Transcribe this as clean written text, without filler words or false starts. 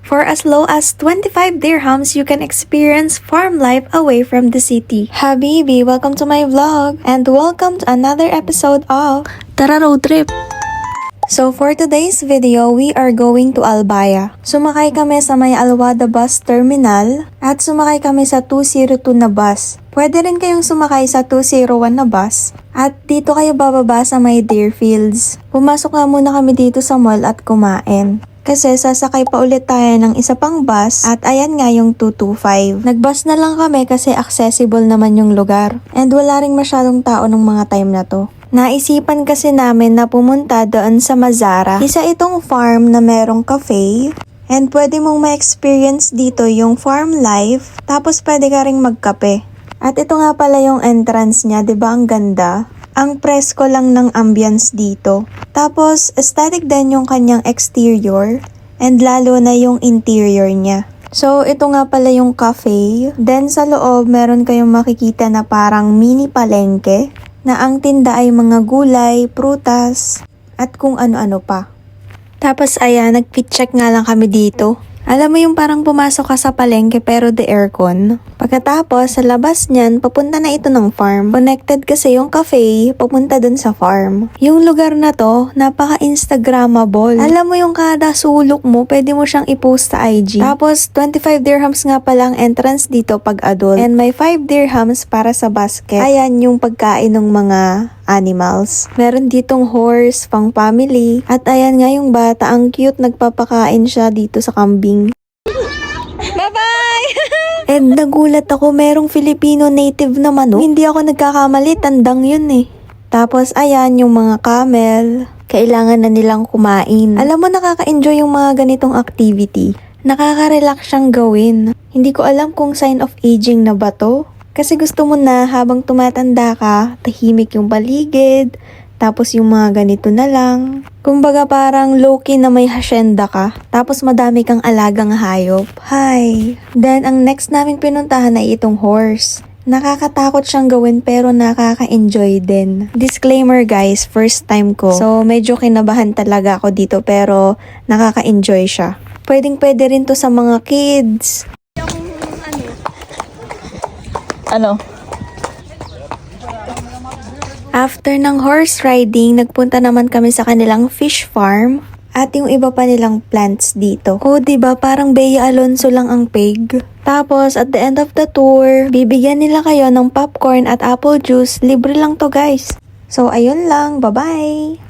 For as low as 25 dirhams, you can experience farm life away from the city. Habibi, welcome to my vlog and welcome to another episode of Tara Road Trip. So for today's video, we are going to Albaya. Sumakay kami sa may Alwada Bus Terminal at sumakay kami sa 202 na bus. Pwede rin kayong sumakay sa 201 na bus at dito kayo bababa sa may Deerfields. Pumasok nga muna kami dito sa mall at kumain. Kasi sasakay pa ulit tayo ng isa pang bus at ayan nga yung 225. Nagbus na lang kami kasi accessible naman yung lugar. And wala ring masyadong tao ng mga time na to. Naisipan kasi namin na pumunta doon sa Mazara. Isa itong farm na merong cafe. And pwede mong ma-experience dito yung farm life. Tapos pwede ka ring magkape. At ito nga pala yung entrance niya, 'di ba? Ang ganda. Ang presko lang ng ambience dito. Tapos, aesthetic din yung kanyang exterior and lalo na yung interior niya. So, ito nga pala yung cafe. Then, sa loob, meron kayong makikita na parang mini palengke na ang tinda ay mga gulay, prutas, at kung ano-ano pa. Tapos, ayan, nag-fit check nga lang kami dito. Alam mo yung parang pumasok ka sa palengke pero the aircon. Pagkatapos, sa labas niyan, papunta na ito ng farm. Connected kasi yung cafe, papunta dun sa farm. Yung lugar na to, napaka-instagrammable. Alam mo yung kada sulok mo, pwede mo siyang i-post sa IG. Tapos, 25 dirhams nga pala ang entrance dito pag adult. And may 5 dirhams para sa basket. Ayan yung pagkain ng mga animals. Meron ditong horse, pang family. At ayan nga yung bata, ang cute, nagpapakain siya dito sa kambing. Bye-bye! And nagulat ako, merong Filipino native na manok. Hindi ako nagkakamali, tandang yun eh. Tapos ayan yung mga camel. Kailangan na nilang kumain. Alam mo, nakaka-enjoy yung mga ganitong activity. Nakaka-relax siyang gawin. Hindi ko alam kung sign of aging na ba to. Kasi gusto mo na habang tumatanda ka, tahimik yung paligid, tapos yung mga ganito na lang. Kumbaga parang low-key na may hasyenda ka, tapos madami kang alagang hayop. Hi! Then ang next naming pinuntahan ay itong horse. Nakakatakot siyang gawin pero nakaka-enjoy din. Disclaimer guys, first time ko. So medyo kinabahan talaga ako dito pero nakaka-enjoy siya. Pwedeng-pwede rin to sa mga kids. Ano? After ng horse riding, nagpunta naman kami sa kanilang fish farm at yung iba pa nilang plants dito. O, diba parang Bea Alonso lang ang pig? Tapos, at the end of the tour, bibigyan nila kayo ng popcorn at apple juice. Libre lang to guys. So, ayun lang. Bye-bye!